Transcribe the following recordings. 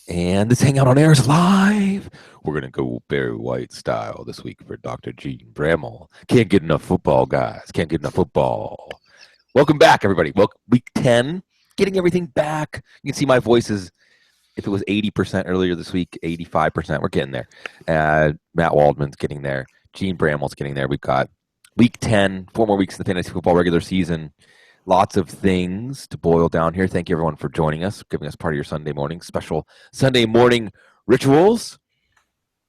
And this Hangout on Air is live. We're going to go Barry White style this week for Dr. Gene Bramall. Can't get enough football, guys. Can't get enough football. Welcome back, everybody. Welcome, week 10. Getting everything back. You can see my voice is, if it was 80% earlier this week, 85%. We're getting there. Matt Waldman's getting there. Gene Bramall's getting there. We've got week 10, 4 more weeks of the fantasy football regular season. Lots of things to boil down here. Thank you, everyone, for joining us, giving us part of your Sunday morning, special Sunday morning rituals.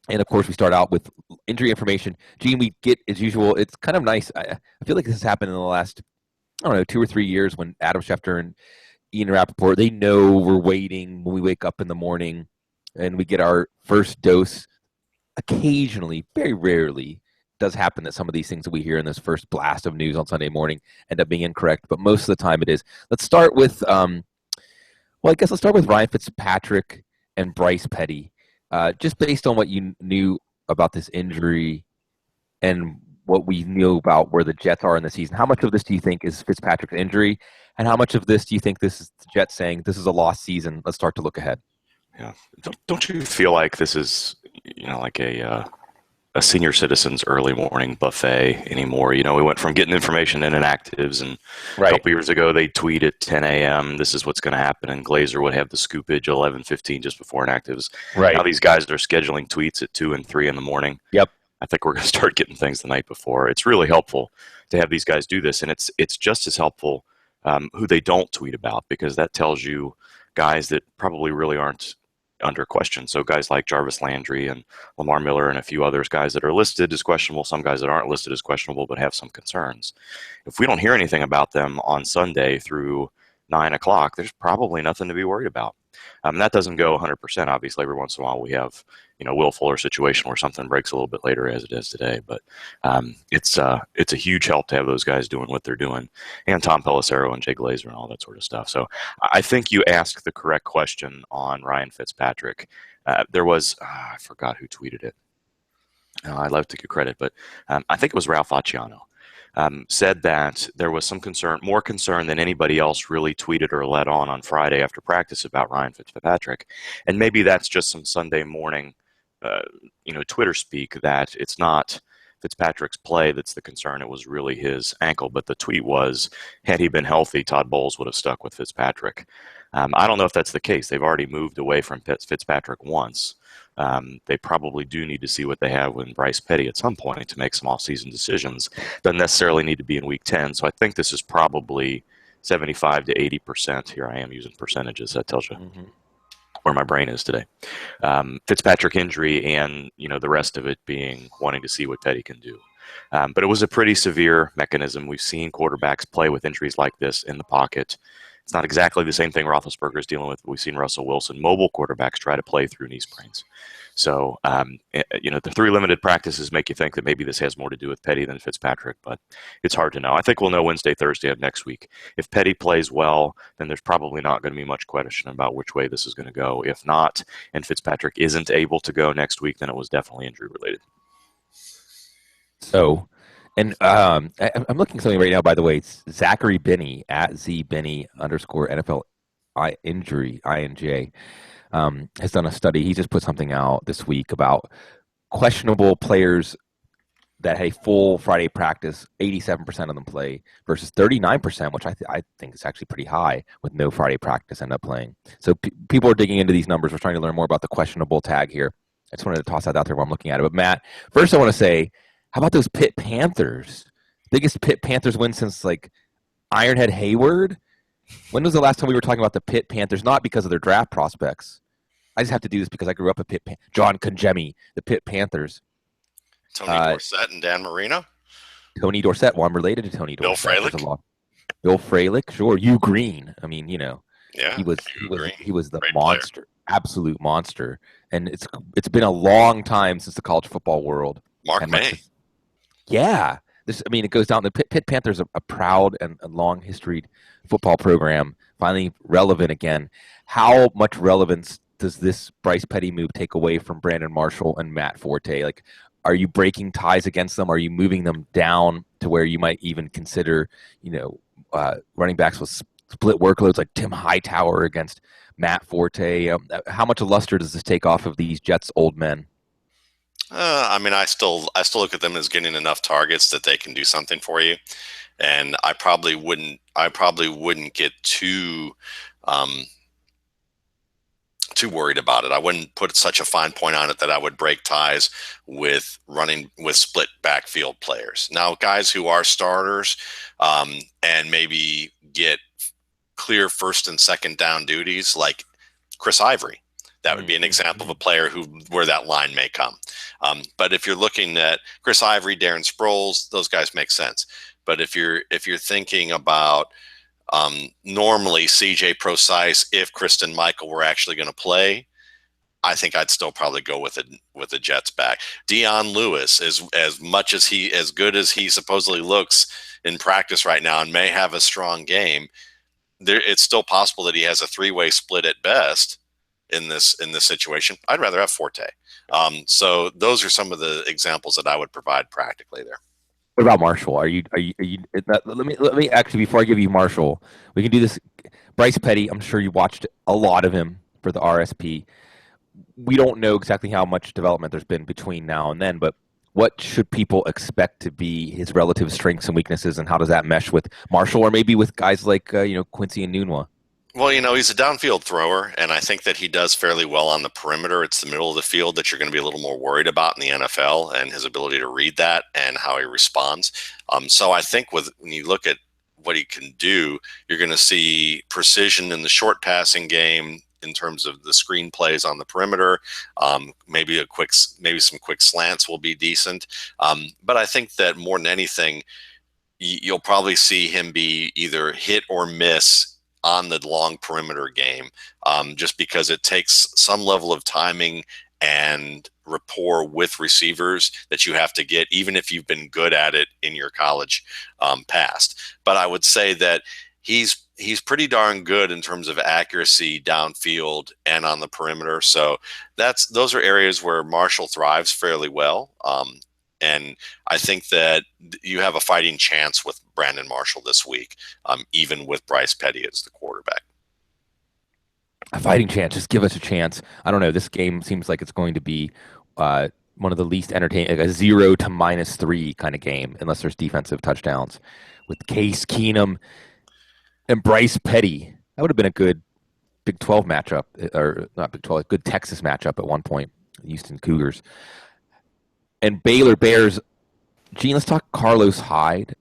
And, of course, we start out with injury information. Gene, we get, as usual, it's kind of nice. I feel like this has happened in the last, 2 or 3 years when Adam Schefter and Ian Rappaport, they know we're waiting when we wake up in the morning and we get our first dose. Occasionally, very rarely, does happen that some of these things that we hear in this first blast of news on Sunday morning end up being incorrect, but most of the time it is. Let's start with, let's start with Ryan Fitzpatrick and Bryce Petty. Just based on what you knew about this injury and what we knew about where the Jets are in the season, how much of this do you think is Fitzpatrick's injury, and how much of this do you think this is the Jets saying this is a lost season? Let's start to look ahead. Yeah, don't you feel like this is, like a senior citizen's early morning buffet anymore? We went from getting information in inactives, and a couple years ago they tweet at 10 a.m. This is what's going to happen, and Glazer would have the scoopage 11:15 just before inactives. Right. Now these guys are scheduling tweets at 2 and 3 in the morning. Yep. I think we're going to start getting things the night before. It's really helpful to have these guys do this, and it's just as helpful who they don't tweet about, because that tells you guys that probably really aren't under question. So guys like Jarvis Landry and Lamar Miller and a few others, guys that are listed as questionable, some guys that aren't listed as questionable but have some concerns. If we don't hear anything about them on Sunday through 9 o'clock, there's probably nothing to be worried about. That doesn't go 100%. Obviously, every once in a while we have, Will Fuller situation where something breaks a little bit later, as it is today. But it's a huge help to have those guys doing what they're doing, and Tom Pelissero and Jay Glazer and all that sort of stuff. So I think you asked the correct question on Ryan Fitzpatrick. There was, I forgot who tweeted it. I'd love to give credit, but I think it was Ralph Acciano. Said that there was some concern, more concern than anybody else really tweeted or let on Friday after practice about Ryan Fitzpatrick. And maybe that's just some Sunday morning, Twitter speak, that it's not Fitzpatrick's play that's the concern. It was really his ankle. But the tweet was, had he been healthy, Todd Bowles would have stuck with Fitzpatrick. I don't know if that's the case. They've already moved away from Fitzpatrick once. They probably do need to see what they have with Bryce Petty at some point to make some off-season decisions. Doesn't necessarily need to be in Week 10. So I think this is probably 75 to 80%. Here I am using percentages. That tells you where my brain is today. Fitzpatrick injury and, the rest of it being wanting to see what Petty can do. But it was a pretty severe mechanism. We've seen quarterbacks play with injuries like this in the pocket. It's not exactly the same thing Roethlisberger is dealing with. We've seen Russell Wilson, mobile quarterbacks, try to play through knee sprains. So, the 3 limited practices make you think that maybe this has more to do with Petty than Fitzpatrick, but it's hard to know. I think we'll know Wednesday, Thursday of next week. If Petty plays well, then there's probably not going to be much question about which way this is going to go. If not, and Fitzpatrick isn't able to go next week, then it was definitely injury related. So, and I'm looking at something right now, by the way. It's Zachary Binney, at @ZBinney _ NFL injury, INJ, has done a study. He just put something out this week about questionable players that had a full Friday practice. 87% of them play versus 39%, which I think is actually pretty high, with no Friday practice end up playing. So people are digging into these numbers. We're trying to learn more about the questionable tag here. I just wanted to toss that out there while I'm looking at it. But Matt, first I want to say, how about those Pitt Panthers? Biggest Pitt Panthers win since Ironhead Hayward. When was the last time we were talking about the Pitt Panthers? Not because of their draft prospects. I just have to do this because I grew up at John Congemi, the Pitt Panthers. Tony Dorsett and Dan Marino. Tony Dorsett. Well, I'm related to Tony Dorsett. Bill Fralick. Bill Fralick, sure. Hugh Green. I mean, Yeah, he was the Great monster, player. Absolute monster. And it's been a long time since the college football world. Mark May. Yeah. It goes down. The Pitt Panthers are a proud and a long-historied football program, finally relevant again. How much relevance does this Bryce Petty move take away from Brandon Marshall and Matt Forte? Are you breaking ties against them? Are you moving them down to where you might even consider, running backs with split workloads like Tim Hightower against Matt Forte. How much luster does this take off of these Jets old men? I mean, I still look at them as getting enough targets that they can do something for you, and I probably wouldn't get um, too worried about it. I wouldn't put such a fine point on it that I would break ties with running with split backfield players. Now, guys who are starters and maybe get clear first and second down duties, like Chris Ivory. That would be an example of a player where that line may come. But if you're looking at Chris Ivory, Darren Sproles, those guys make sense. But if you're thinking about normally CJ Procise, if Kristen Michael were actually going to play, I think I'd still probably go with the Jets back. Dion Lewis, as good as he supposedly looks in practice right now, and may have a strong game, it's still possible that he has a three-way split at best in this situation. I'd rather have Forte. So those are some of the examples that I would provide practically there. What about Marshall? Are you? Let me actually, before I give you Marshall, we can do this. Bryce Petty, I'm sure you watched a lot of him for the RSP. We don't know exactly how much development there's been between now and then, but what should people expect to be his relative strengths and weaknesses, and how does that mesh with Marshall, or maybe with guys like Quincy and Nunwa? Well, he's a downfield thrower, and I think that he does fairly well on the perimeter. It's the middle of the field that you're going to be a little more worried about in the NFL, and his ability to read that and how he responds. So I think when you look at what he can do, you're going to see precision in the short passing game in terms of the screen plays on the perimeter. Maybe some quick slants will be decent. But I think that more than anything, you'll probably see him be either hit or miss on the long perimeter game, just because it takes some level of timing and rapport with receivers that you have to get, even if you've been good at it in your college past. But I would say that he's pretty darn good in terms of accuracy downfield and on the perimeter. So those are areas where Marshall thrives fairly well. And I think that you have a fighting chance with Brandon Marshall this week, even with Bryce Petty as the quarterback. A fighting chance. Just give us a chance. I don't know. This game seems like it's going to be one of the least entertaining, like a 0 to -3 kind of game, unless there's defensive touchdowns. With Case Keenum and Bryce Petty, that would have been a good Big 12 matchup, or not Big 12, a good Texas matchup at one point. Houston Cougars. And Baylor Bears. Gene, let's talk Carlos Hyde.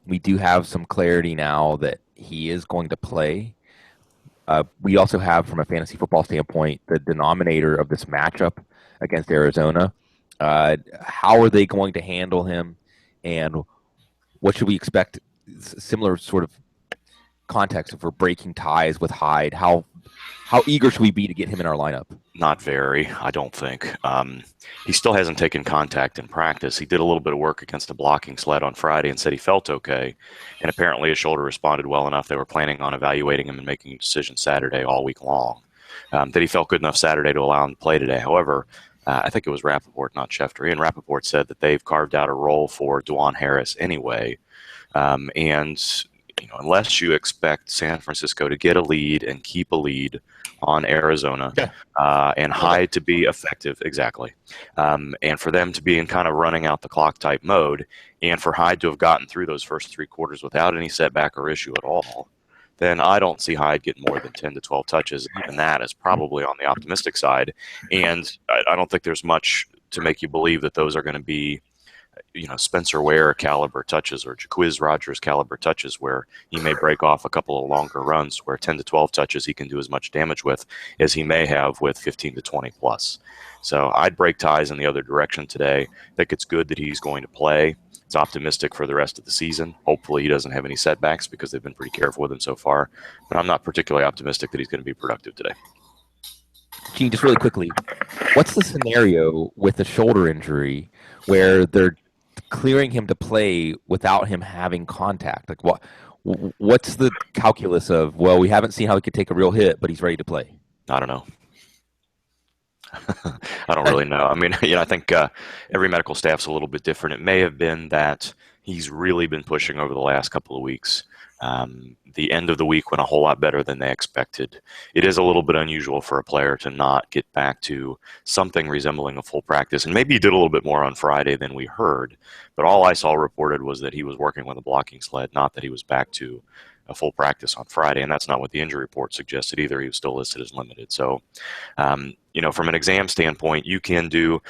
We do have some clarity now that he is going to play. We also have, from a fantasy football standpoint, the denominator of this matchup against Arizona. How are they going to handle him, and what should we expect? Similar sort of context if we're breaking ties with Hyde. How eager should we be to get him in our lineup? Not very, I don't think. He still hasn't taken contact in practice. He did a little bit of work against a blocking sled on Friday and said he felt okay. And apparently his shoulder responded well enough. They were planning on evaluating him and making a decision Saturday all week long. That he felt good enough Saturday to allow him to play today. However, I think it was Rappaport, not Schefter. And Rappaport said that they've carved out a role for Dwan Harris anyway. And unless you expect San Francisco to get a lead and keep a lead on Arizona, and Hyde to be effective, exactly, and for them to be in kind of running out the clock type mode, and for Hyde to have gotten through those first 3 quarters without any setback or issue at all, then I don't see Hyde getting more than 10 to 12 touches. Even that is probably on the optimistic side, and I don't think there's much to make you believe that those are going to be Spencer Ware caliber touches or Jaquiz Rogers caliber touches where he may break off a couple of longer runs where 10 to 12 touches he can do as much damage with as he may have with 15 to 20 plus. So I'd break ties in the other direction today. I think it's good that he's going to play. It's optimistic for the rest of the season. Hopefully he doesn't have any setbacks because they've been pretty careful with him so far. But I'm not particularly optimistic that he's going to be productive today. Gene, just really quickly, what's the scenario with the shoulder injury where they're clearing him to play without him having contact? Like what's the calculus of, well, we haven't seen how he could take a real hit, but he's ready to play? I don't know. I don't really know. I mean, I think every medical staff's a little bit different. It may have been that He's really been pushing over the last couple of weeks. The end of the week went a whole lot better than they expected. It is a little bit unusual for a player to not get back to something resembling a full practice, and maybe he did a little bit more on Friday than we heard, but all I saw reported was that he was working with a blocking sled, not that he was back to a full practice on Friday, and that's not what the injury report suggested either. He was still listed as limited. So, from an exam standpoint, you can do,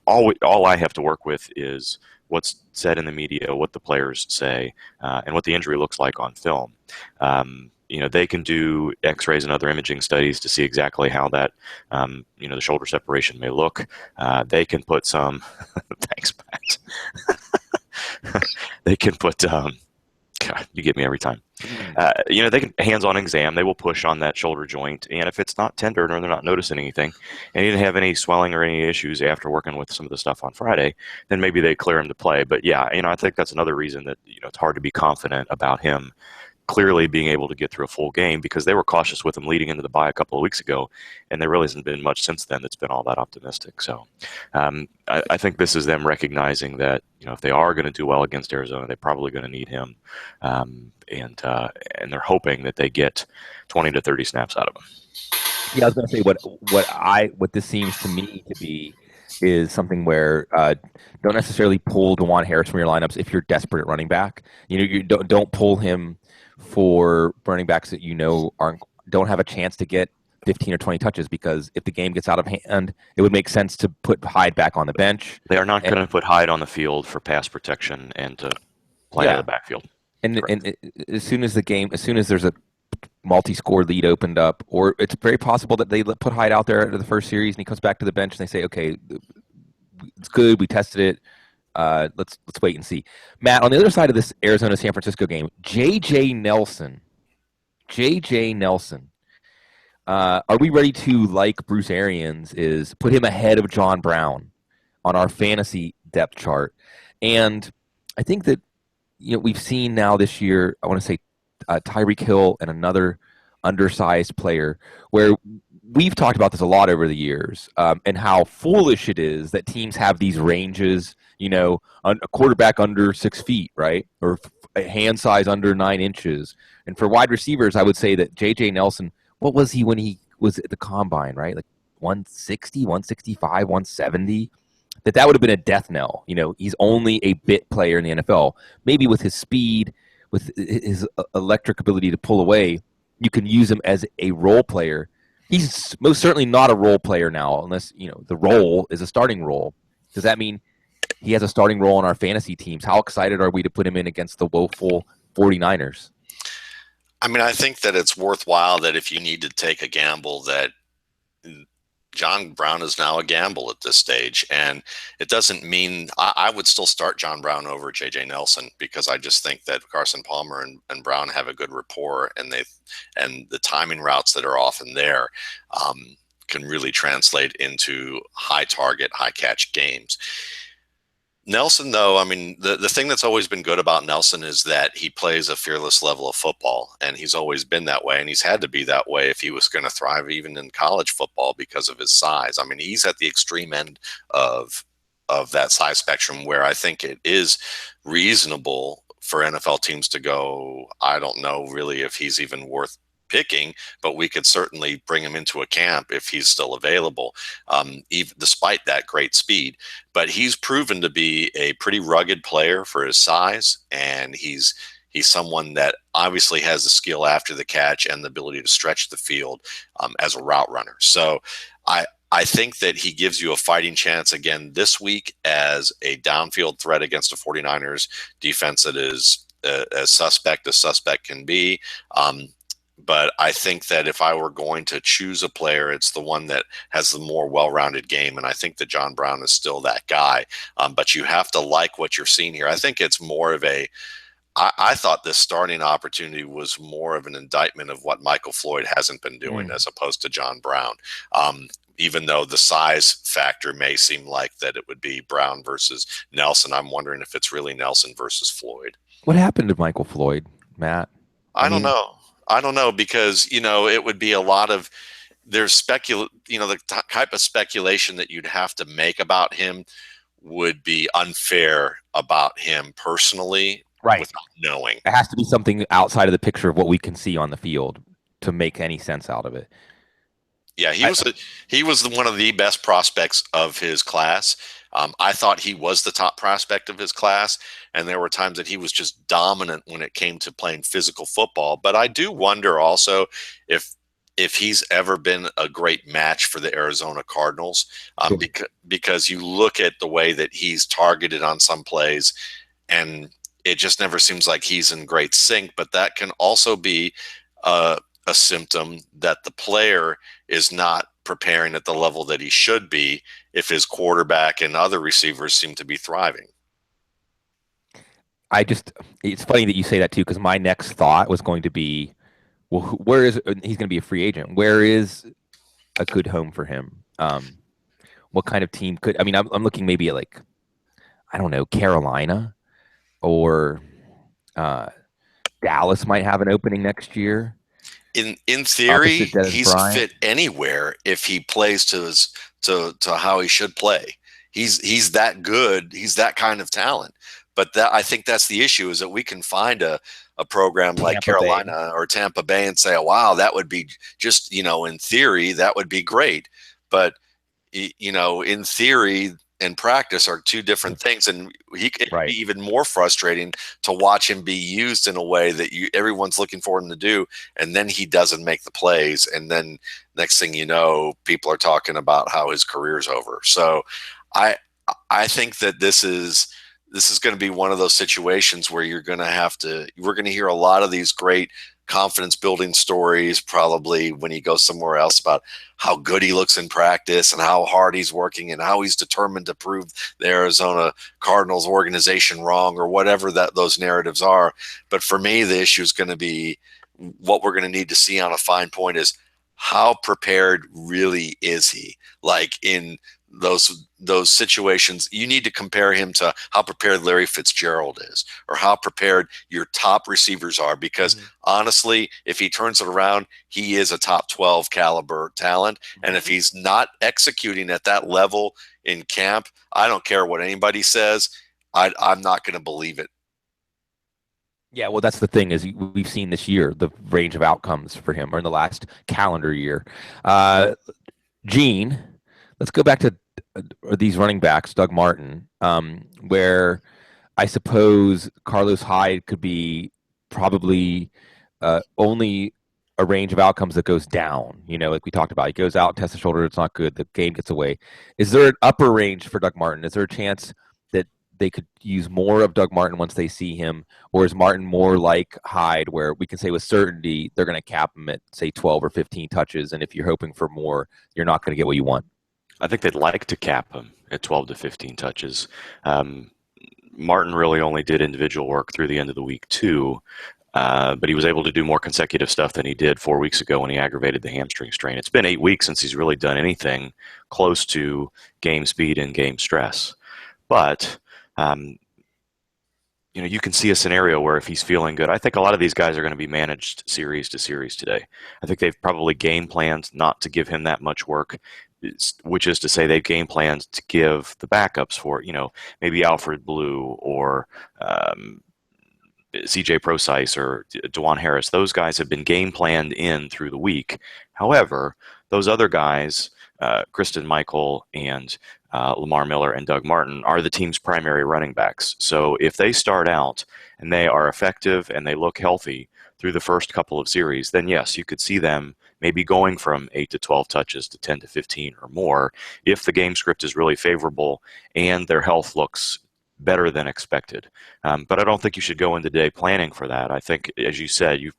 all I have to work with is what's said in the media, what the players say, and what the injury looks like on film. They can do X-rays and other imaging studies to see exactly how that, the shoulder separation may look. They can put some, thanks, Pat. They can put, God, you get me every time. They can hands-on exam. They will push on that shoulder joint, and if it's not tender or they're not noticing anything, and he didn't have any swelling or any issues after working with some of the stuff on Friday, then maybe they clear him to play. But yeah, I think that's another reason that it's hard to be confident about him clearly being able to get through a full game, because they were cautious with him leading into the bye a couple of weeks ago, and there really hasn't been much since then that's been all that optimistic. So I think this is them recognizing that if they are going to do well against Arizona, they're probably going to need him, and they're hoping that they get 20 to 30 snaps out of him. Yeah, I was going to say what this seems to me to be is something where don't necessarily pull DeJuan Harris from your lineups if you're desperate at running back. You don't pull him for running backs that don't have a chance to get 15 or 20 touches, because if the game gets out of hand, it would make sense to put Hyde back on the bench. They are not going to put Hyde on the field for pass protection and to play out of the backfield. And as soon as there's a multi-score lead opened up, or it's very possible that they put Hyde out there after the first series and he comes back to the bench and they say, okay, it's good, we tested it, let's wait and see. Matt, on the other side of this Arizona-San Francisco game, J.J. Nelson, are we ready to, like Bruce Arians is, put him ahead of John Brown on our fantasy depth chart? And I think that we've seen now this year, I want to say Tyreek Hill and another undersized player, where we've talked about this a lot over the years, and how foolish it is that teams have these ranges, a quarterback under 6 feet, right? Or a hand size under 9 inches. And for wide receivers, I would say that J.J. Nelson, what was he when he was at the combine, right? Like 160, 165, 170? That would have been a death knell. He's only a bit player in the NFL. Maybe with his speed, with his electric ability to pull away, you can use him as a role player. He's most certainly not a role player now, unless the role is a starting role. Does that mean he has a starting role on our fantasy teams? How excited are we to put him in against the woeful 49ers? I mean, I think that it's worthwhile that if you need to take a gamble, that John Brown is now a gamble at this stage. And it doesn't mean I would still start John Brown over J.J. Nelson, because I just think that Carson Palmer and Brown have a good rapport, and the timing routes that are often there can really translate into high target, high catch games. Nelson, though, I mean, the thing that's always been good about Nelson is that he plays a fearless level of football, and he's always been that way, and he's had to be that way if he was going to thrive even in college football because of his size. I mean, he's at the extreme end of that size spectrum, where I think it is reasonable for NFL teams to go, I don't know really if he's even worth picking, but we could certainly bring him into a camp if he's still available, even despite that great speed. But he's proven to be a pretty rugged player for his size, and he's someone that obviously has the skill after the catch and the ability to stretch the field as a route runner. So I think that he gives you a fighting chance again this week as a downfield threat against a 49ers defense that is as suspect can be. But I think that if I were going to choose a player, it's the one that has the more well-rounded game. And I think that John Brown is still that guy. But you have to like what you're seeing here. I think it's more of I thought this starting opportunity was more of an indictment of what Michael Floyd hasn't been doing as opposed to John Brown. Even though the size factor may seem like that it would be Brown versus Nelson, I'm wondering if it's really Nelson versus Floyd. What happened to Michael Floyd, Matt? I don't know, because, it would be a lot of, there's the type of speculation that you'd have to make about him would be unfair about him personally Right. without knowing. It has to be something outside of the picture of what we can see on the field to make any sense out of it. Yeah, I, he was one of the best prospects of his class. I thought he was the top prospect of his class, and there were times that he was just dominant when it came to playing physical football. But I do wonder also if he's ever been a great match for the Arizona Cardinals, sure. because you look at the way that he's targeted on some plays, and it just never seems like he's in great sync. But that can also be a symptom that the player is not preparing at the level that he should be if his quarterback and other receivers seem to be thriving. It's funny that you say that too, because my next thought was going to be, well, where is he's going to be a free agent? Where is a good home for him? What kind of team could? I mean, I'm looking maybe at like, I don't know, Carolina or Dallas might have an opening next year. In theory, he's Bryant. fit anywhere if he plays to how he should play. He's that good. He's that kind of talent. But I think that's the issue, is that we can find a program like Carolina or Tampa Bay and say, oh, wow, that would be just, in theory, that would be great. But, in theory and practice are two different things. And it'd be even more frustrating to watch him be used in a way that everyone's looking for him to do, and then he doesn't make the plays. And then next thing you know, people are talking about how his career's over. So I think that this is going to be one of those situations where we're going to hear a lot of these great confidence building stories probably when he goes somewhere else about how good he looks in practice and how hard he's working and how he's determined to prove the Arizona Cardinals organization wrong, or whatever those narratives are. But for me, the issue is going to be, what we're going to need to see on a fine point is, how prepared really is he? Like in those situations, you need to compare him to how prepared Larry Fitzgerald is, or how prepared your top receivers are. Because honestly, if he turns it around, he is a top 12 caliber talent. And if he's not executing at that level in camp, I don't care what anybody says, I'm not going to believe it. Yeah, well, that's the thing, is we've seen this year the range of outcomes for him, or in the last calendar year. Gene, let's go back to these running backs, Doug Martin, where I suppose Carlos Hyde could be probably only a range of outcomes that goes down. Like we talked about, he goes out, tests the shoulder, it's not good, the game gets away. Is there an upper range for Doug Martin? Is there a chance that they could use more of Doug Martin once they see him, or is Martin more like Hyde, where we can say with certainty they're going to cap him at, say, 12 or 15 touches, and if you're hoping for more, you're not going to get what you want? I think they'd like to cap him at 12 to 15 touches. Martin really only did individual work through the end of the week too, but he was able to do more consecutive stuff than he did 4 weeks ago when he aggravated the hamstring strain. It's been 8 weeks since he's really done anything close to game speed and game stress. But you can see a scenario where if he's feeling good, I think a lot of these guys are going to be managed series to series today. I think they've probably game planned not to give him that much work, which is to say they've game planned to give the backups for, maybe Alfred Blue or CJ Procise or DeJuan Harris. Those guys have been game planned in through the week. However, those other guys, Kristen Michael and Lamar Miller and Doug Martin, are the team's primary running backs. So if they start out and they are effective and they look healthy through the first couple of series, then yes, you could see them maybe going from 8 to 12 touches to 10 to 15 or more if the game script is really favorable and their health looks better than expected. But I don't think you should go into day planning for that. I think, as you said, you're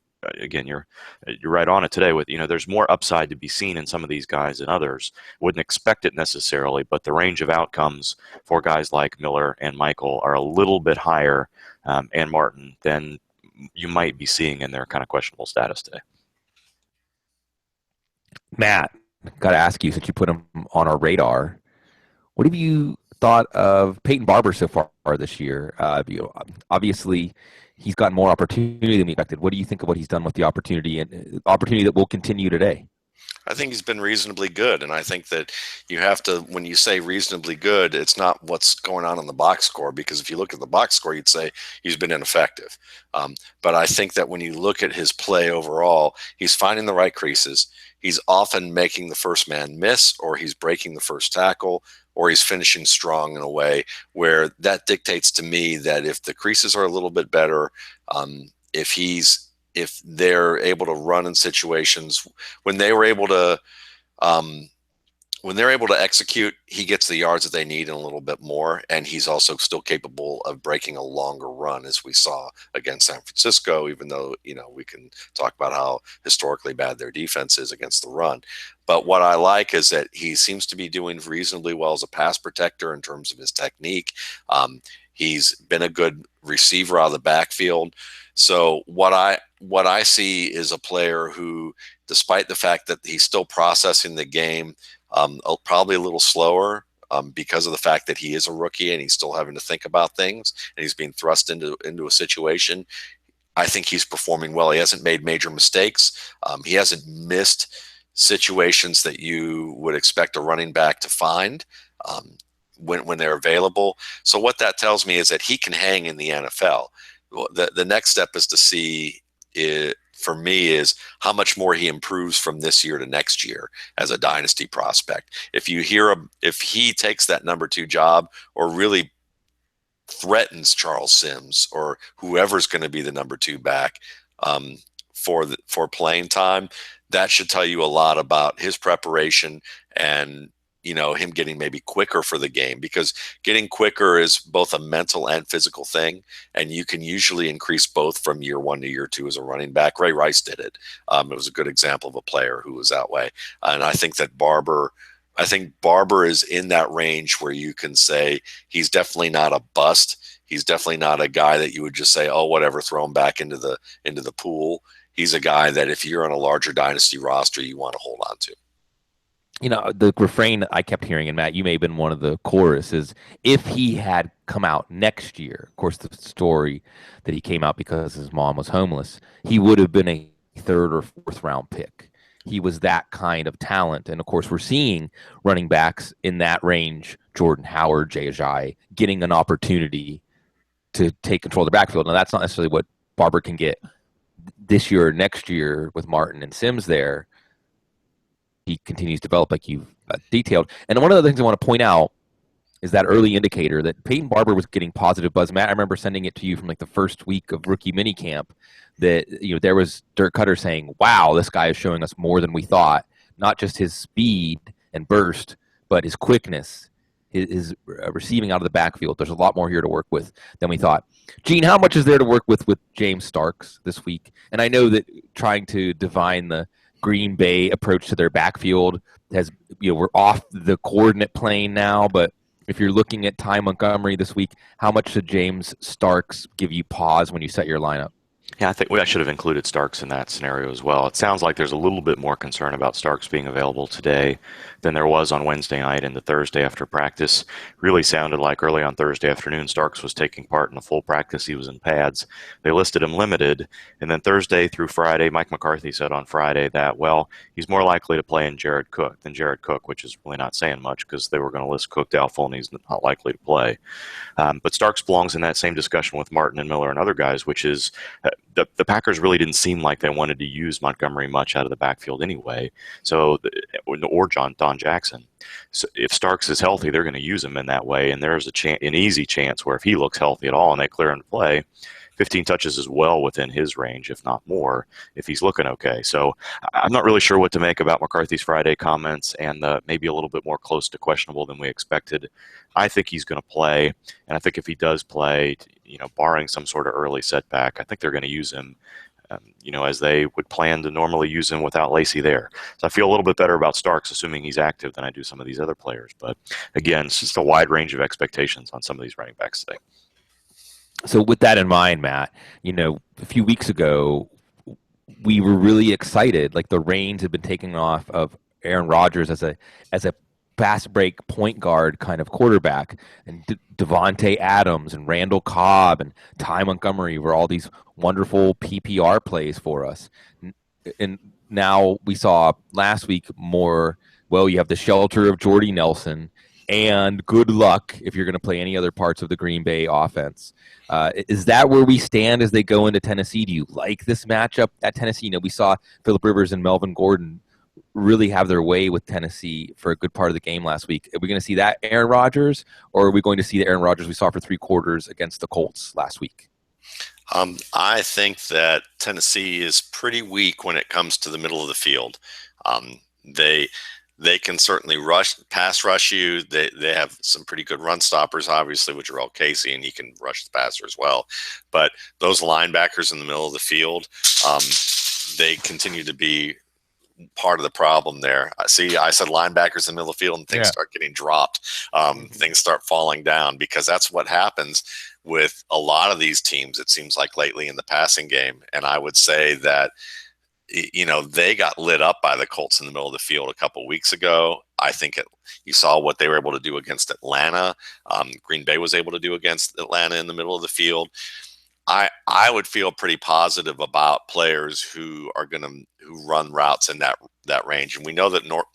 right on it today with, there's more upside to be seen in some of these guys than others. Wouldn't expect it necessarily, but the range of outcomes for guys like Miller and Michael are a little bit higher, and Martin, than you might be seeing in their kind of questionable status today. Matt, got to ask you, since you put him on our radar, what have you thought of Peyton Barber so far this year? Obviously, he's gotten more opportunity than we expected. What do you think of what he's done with the opportunity, and opportunity that will continue today? I think he's been reasonably good, and I think that you have to, when you say reasonably good, it's not what's going on in the box score, because if you look at the box score, you'd say he's been ineffective. But I think that when you look at his play overall, he's finding the right creases. He's often making the first man miss, or he's breaking the first tackle, or he's finishing strong in a way where that dictates to me that if the creases are a little bit better, if they're able to run in situations when they were able to um, when they're able to execute, he gets the yards that they need and a little bit more. And he's also still capable of breaking a longer run, as we saw against San Francisco, even though, we can talk about how historically bad their defense is against the run. But what I like is that he seems to be doing reasonably well as a pass protector in terms of his technique. He's been a good receiver out of the backfield. So what I see is a player who, despite the fact that he's still processing the game, probably a little slower, because of the fact that he is a rookie and he's still having to think about things and he's being thrust into a situation. I think he's performing well. He hasn't made major mistakes. He hasn't missed situations that you would expect a running back to find when they're available. So what that tells me is that he can hang in the NFL. The next step is to see it, for me, is how much more he improves from this year to next year as a dynasty prospect. If he takes that number 2 job, or really threatens Charles Sims or whoever's going to be the number 2 back for playing time, that should tell you a lot about his preparation and him getting maybe quicker for the game, because getting quicker is both a mental and physical thing, and you can usually increase both from year 1 to year 2 as a running back. Ray Rice did it. It was a good example of a player who was that way, and I think Barber is in that range where you can say he's definitely not a bust. He's definitely not a guy that you would just say, oh, whatever, throw him back into the pool. He's a guy that if you're on a larger dynasty roster, you want to hold on to. The refrain I kept hearing, and Matt, you may have been one of the chorus, is if he had come out next year, of course, the story that he came out because his mom was homeless, he would have been a 3rd or 4th round pick. He was that kind of talent. And of course, we're seeing running backs in that range, Jordan Howard, Jay Ajayi, getting an opportunity to take control of the backfield. Now, that's not necessarily what Barber can get this year or next year with Martin and Sims there. He continues to develop like you've detailed. And one of the things I want to point out is that early indicator that Peyton Barber was getting positive buzz. Matt, I remember sending it to you from like the first week of rookie minicamp that there was Dirk Cutter saying, wow, this guy is showing us more than we thought. Not just his speed and burst, but his quickness, his receiving out of the backfield. There's a lot more here to work with than we thought. Gene, how much is there to work with James Starks this week? And I know that trying to divine the Green Bay approach to their backfield has, we're off the coordinate plane now, but if you're looking at Ty Montgomery this week, how much should James Starks give you pause when you set your lineup? Yeah, I think I should have included Starks in that scenario as well. It sounds like there's a little bit more concern about Starks being available today than there was on Wednesday night and the Thursday after practice. Really sounded like early on Thursday afternoon, Starks was taking part in a full practice. He was in pads. They listed him limited. And then Thursday through Friday, Mike McCarthy said on Friday that, well, he's more likely to play than Jared Cook, which is really not saying much because they were going to list Cook doubtful and he's not likely to play. But Starks belongs in that same discussion with Martin and Miller and other guys, which is the Packers really didn't seem like they wanted to use Montgomery much out of the backfield anyway. So, or Don Jackson. So if Starks is healthy, they're going to use him in that way. And there's an easy chance where if he looks healthy at all and they clear him to play, 15 touches is well within his range, if not more, if he's looking okay. So I'm not really sure what to make about McCarthy's Friday comments and maybe a little bit more close to questionable than we expected. I think he's going to play, and I think if he does play, barring some sort of early setback, I think they're going to use him, as they would plan to normally use him without Lacey there. So I feel a little bit better about Starks, assuming he's active, than I do some of these other players. But again, it's just a wide range of expectations on some of these running backs today. So with that in mind, Matt, a few weeks ago, we were really excited. Like the reins had been taken off of Aaron Rodgers as a fast break point guard kind of quarterback, and Devontae Adams and Randall Cobb and Ty Montgomery were all these wonderful PPR plays for us. And now we saw last week more, well, you have the shelter of Jordy Nelson, and good luck if you're going to play any other parts of the Green Bay offense. Is that where we stand as they go into Tennessee? Do you like this matchup at Tennessee? We saw Phillip Rivers and Melvin Gordon really have their way with Tennessee for a good part of the game last week. Are we going to see that Aaron Rodgers, or are we going to see the Aaron Rodgers we saw for 3 quarters against the Colts last week? I think that Tennessee is pretty weak when it comes to the middle of the field. They can certainly pass rush you. They have some pretty good run stoppers, obviously, with Jarrell Casey, and he can rush the passer as well. But those linebackers in the middle of the field, they continue to be part of the problem there. I said linebackers in the middle of the field, and things start getting dropped. Things start falling down, because that's what happens with a lot of these teams, it seems like, lately in the passing game. And I would say that, they got lit up by the Colts in the middle of the field a couple weeks ago. I think you saw what they were able to do against Atlanta. Green Bay was able to do against Atlanta in the middle of the field. I would feel pretty positive about players who run routes in that range. And we know that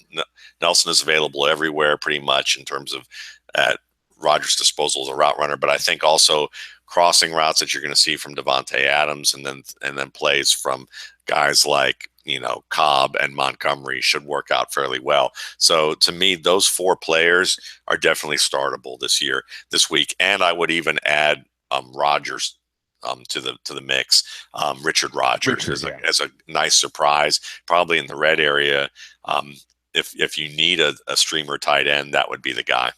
Nelson is available everywhere pretty much in terms of at Rodgers' disposal as a route runner. But I think also crossing routes that you're going to see from Devontae Adams and then plays from guys like Cobb and Montgomery should work out fairly well. So to me, those 4 players are definitely startable this week. And I would even add Rodgers to the mix. Richard Rodgers as a nice surprise, probably in the red area. If you need a streamer tight end, that would be the guy.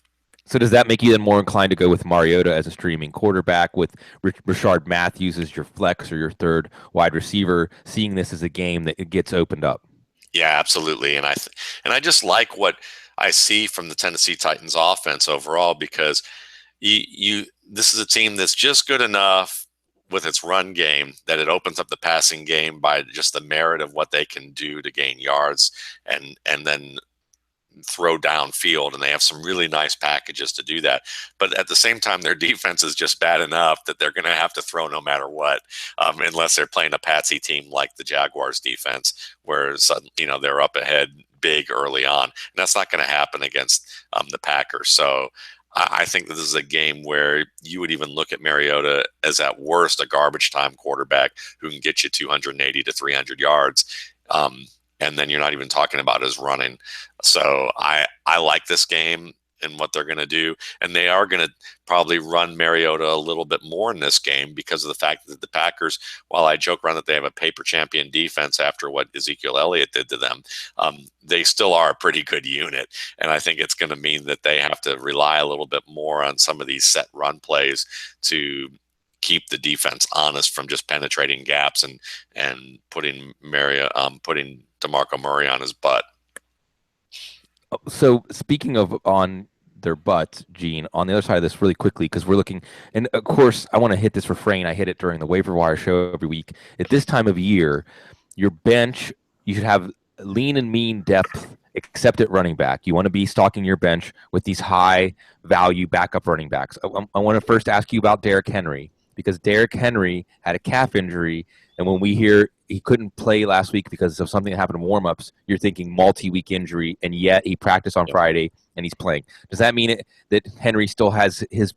So does that make you then more inclined to go with Mariota as a streaming quarterback, with Rashard Matthews as your flex or your third wide receiver, seeing this as a game that it gets opened up? Yeah, absolutely. And I just like what I see from the Tennessee Titans offense overall, because this is a team that's just good enough with its run game that it opens up the passing game by just the merit of what they can do to gain yards and then throw downfield, and they have some really nice packages to do that. But at the same time, their defense is just bad enough that they're going to have to throw no matter what, unless they're playing a patsy team like the Jaguars defense, where suddenly they're up ahead big early on, and that's not going to happen against the Packers. So I think this is a game where you would even look at Mariota as, at worst, a garbage time quarterback who can get you 280 to 300 yards. And then you're not even talking about his running. So I like this game and what they're going to do. And they are going to probably run Mariota a little bit more in this game because of the fact that the Packers, while I joke around that they have a paper champion defense after what Ezekiel Elliott did to them, they still are a pretty good unit. And I think it's going to mean that they have to rely a little bit more on some of these set run plays to keep the defense honest from just penetrating gaps and putting DeMarco Murray on his butt. So speaking of on their butts, Gene, on the other side of this really quickly, because we're looking, and of course I want to hit this refrain. I hit it during the waiver wire show every week. At this time of year, your bench, you should have lean and mean depth, except at running back. You want to be stocking your bench with these high value backup running backs. I want to first ask you about Derrick Henry, because Derrick Henry had a calf injury, and when we hear he couldn't play last week because of something that happened in warm-ups, you're thinking multi-week injury, and yet he practiced on Friday and he's playing. Does that mean that Henry still has his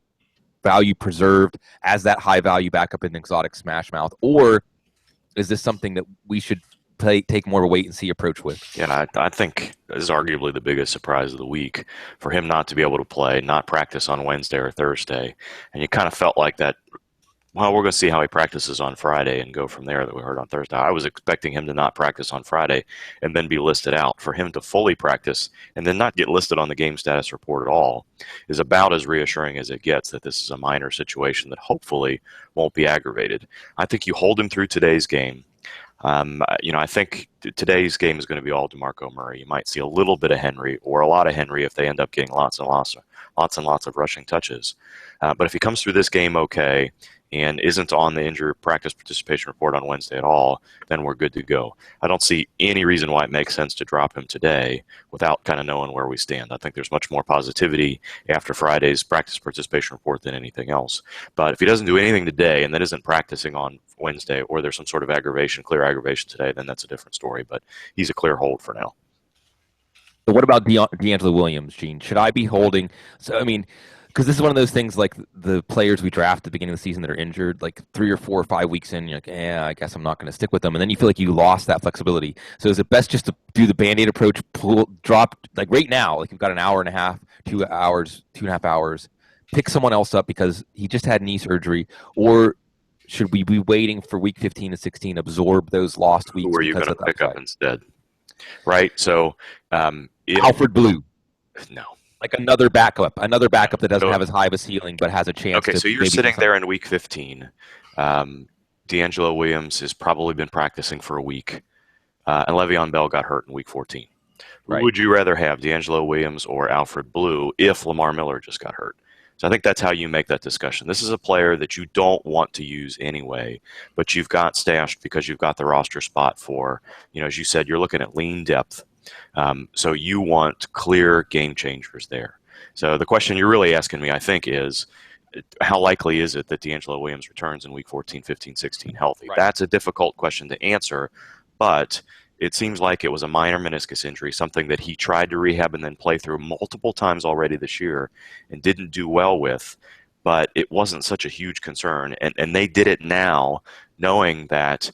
value preserved as that high-value backup in exotic smash mouth, or is this something that we should take more of a wait-and-see approach with? Yeah, I think this is arguably the biggest surprise of the week, for him not to be able to play, not practice on Wednesday or Thursday, and you kind of felt like that. Well, we're going to see how he practices on Friday and go from there, that we heard on Thursday. I was expecting him to not practice on Friday and then be listed out. For him to fully practice and then not get listed on the game status report at all is about as reassuring as it gets, that this is a minor situation that hopefully won't be aggravated. I think you hold him through today's game. I think today's game is going to be all DeMarco Murray. You might see a little bit of Henry or a lot of Henry if they end up getting lots and lots of rushing touches. But if he comes through this game okay, and isn't on the injury practice participation report on Wednesday at all, then we're good to go. I don't see any reason why it makes sense to drop him today without kind of knowing where we stand. I think there's much more positivity after Friday's practice participation report than anything else. But if he doesn't do anything today and then isn't practicing on Wednesday, or there's some sort of clear aggravation today, then that's a different story. But he's a clear hold for now. So what about D'Angelo Williams, Gene? Should I be holding? So, I mean, because this is one of those things like the players we draft at the beginning of the season that are injured, like 3 or 4 or 5 weeks in, you're like, I guess I'm not going to stick with them. And then you feel like you lost that flexibility. So is it best just to do the Band-Aid approach, drop, like right now, like you've got an hour and a half, 2 hours, 2.5 hours, pick someone else up because he just had knee surgery? Or should we be waiting for week 15 and 16, absorb those lost weeks? Who are you going to pick up instead? Right? So Alfred Blue. No. Like another backup that doesn't have as high of a ceiling but has a chance. Okay, so you're sitting there in week 15. D'Angelo Williams has probably been practicing for a week, and Le'Veon Bell got hurt in week 14. Right. Who would you rather have, D'Angelo Williams or Alfred Blue, if Lamar Miller just got hurt? So I think that's how you make that discussion. This is a player that you don't want to use anyway, but you've got stashed because you've got the roster spot for, as you said, you're looking at lean depth. So you want clear game changers there. So the question you're really asking me, I think, is how likely is it that D'Angelo Williams returns in week 14, 15, 16 healthy? Right. That's a difficult question to answer, but it seems like it was a minor meniscus injury, something that he tried to rehab and then play through multiple times already this year and didn't do well with, but it wasn't such a huge concern. And they did it now knowing that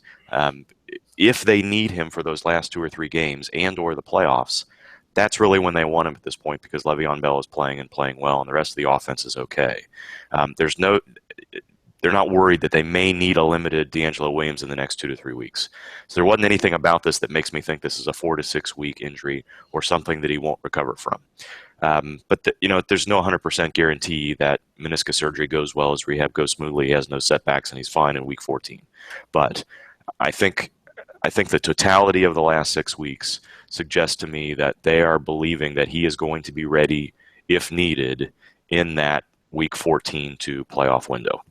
if they need him for those last 2 or 3 games and or the playoffs, that's really when they want him at this point because Le'Veon Bell is playing well, and the rest of the offense is okay. They're not worried that they may need a limited D'Angelo Williams in the next 2 to 3 weeks. So there wasn't anything about this that makes me think this is a 4 to 6 week injury or something that he won't recover from. But there's no 100% guarantee that meniscus surgery goes well, his rehab goes smoothly, he has no setbacks, and he's fine in week 14. But I think the totality of the last 6 weeks suggests to me that they are believing that he is going to be ready, if needed, in that week 14 to playoff window.